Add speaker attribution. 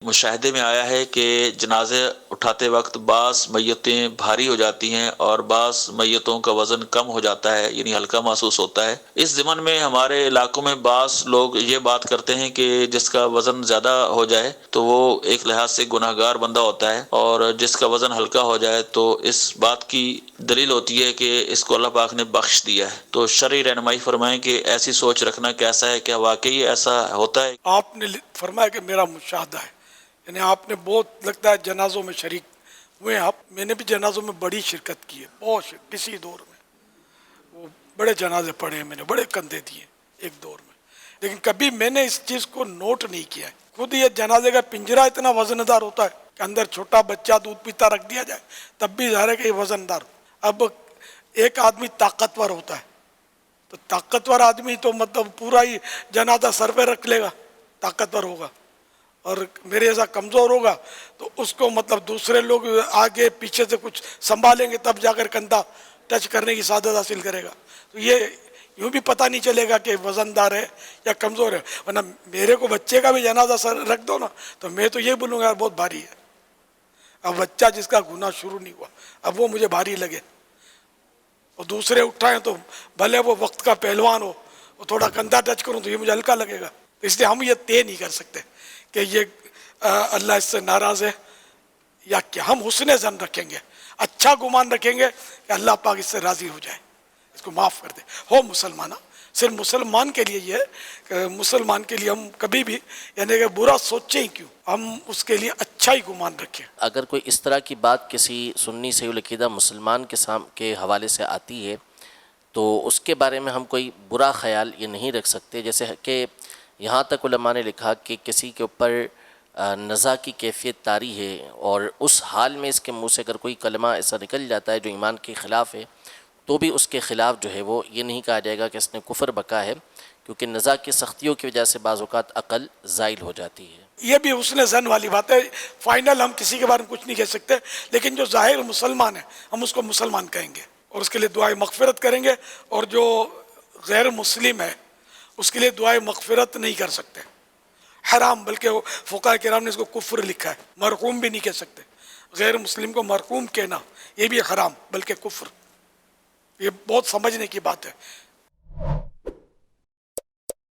Speaker 1: مشاہدے میں آیا ہے کہ جنازے اٹھاتے وقت بعض میتیں بھاری ہو جاتی ہیں اور بعض میتوں کا وزن کم ہو جاتا ہے، یعنی ہلکا محسوس ہوتا ہے۔ اس ضمن میں ہمارے علاقوں میں بعض لوگ یہ بات کرتے ہیں کہ جس کا وزن زیادہ ہو جائے تو وہ ایک لحاظ سے گناہ گار بندہ ہوتا ہے، اور جس کا وزن ہلکا ہو جائے تو اس بات کی دلیل ہوتی ہے کہ اس کو اللہ پاک نے بخش دیا ہے۔ تو شرعی رہنمائی فرمائیں کہ ایسی سوچ رکھنا کیسا ہے، کیا واقعی ایسا ہوتا ہے؟
Speaker 2: آپ نے فرمایا کہ میرا مشاہدہ ہے، یعنی آپ نے بہت لگتا ہے جنازوں میں شریک ہوئے ہیں آپ۔ میں نے بھی جنازوں میں بڑی شرکت کی ہے، بہت کسی دور میں وہ بڑے جنازے پڑھے ہیں، میں نے بڑے کندھے دیے ایک دور میں، لیکن کبھی میں نے اس چیز کو نوٹ نہیں کیا ہے۔ خود یہ جنازے کا پنجرا اتنا وزن دار ہوتا ہے کہ اندر چھوٹا بچہ دودھ پیتا رکھ دیا جائے تب بھی ظاہر ہے کہ یہ وزن دار۔ اب ایک آدمی طاقتور ہوتا ہے تو طاقتور آدمی تو مطلب پورا ہی جنازہ سر پہ رکھ لے گا، طاقتور ہوگا، اور میرے جیسا کمزور ہوگا تو اس کو مطلب دوسرے لوگ آگے پیچھے سے کچھ سنبھالیں گے تب جا کر کندھا ٹچ کرنے کی سعادت حاصل کرے گا۔ تو یہ یوں بھی پتہ نہیں چلے گا کہ وزن دار ہے یا کمزور ہے، ورنہ میرے کو بچے کا بھی جنازہ سر رکھ دو نا تو میں تو یہ بولوں گا بہت بھاری ہے۔ اب بچہ جس کا گناہ شروع نہیں ہوا اب وہ مجھے بھاری لگے، اور دوسرے اٹھائیں تو بھلے وہ وقت کا پہلوان ہو، وہ تھوڑا کندھا ٹچ کروں تو یہ مجھے ہلکا لگے گا۔ اس لیے ہم یہ طے نہیں کر سکتے کہ یہ اللہ اس سے ناراض ہے یا کہ ہم حسن ظن رکھیں گے، اچھا گمان رکھیں گے کہ اللہ پاک اس سے راضی ہو جائے، اس کو معاف کر دے۔ ہو مسلمانہ، صرف مسلمان کے لیے یہ ہے کہ مسلمان کے لیے ہم کبھی بھی یعنی کہ برا سوچیں ہی کیوں، ہم اس کے لیے اچھا ہی گمان رکھیں۔
Speaker 3: اگر کوئی اس طرح کی بات کسی سنی صحیح العقیدہ مسلمان کے حوالے سے آتی ہے تو اس کے بارے میں ہم کوئی برا خیال یہ نہیں رکھ سکتے، جیسے کہ یہاں تک علماء نے لکھا کہ کسی کے اوپر نزا کی کیفیت طاری ہے اور اس حال میں اس کے منہ سے اگر کوئی کلمہ ایسا نکل جاتا ہے جو ایمان کے خلاف ہے تو بھی اس کے خلاف جو ہے وہ یہ نہیں کہا جائے گا کہ اس نے کفر بکا ہے، کیونکہ نزا کی سختیوں کی وجہ سے بعض اوقات عقل زائل ہو جاتی ہے۔
Speaker 2: یہ بھی حسن ظن والی بات ہے، فائنل ہم کسی کے بارے میں کچھ نہیں کہہ سکتے، لیکن جو ظاہر مسلمان ہے ہم اس کو مسلمان کہیں گے اور اس کے لیے دعائے مغفرت کریں گے، اور جو غیر مسلم ہے اس کے لیے دعائے مغفرت نہیں کر سکتے، حرام، بلکہ فقہاء کرام نے اس کو کفر لکھا ہے، مرحوم بھی نہیں کہہ سکتے۔ غیر مسلم کو مرحوم کہنا یہ بھی حرام بلکہ کفر، یہ بہت سمجھنے کی بات ہے۔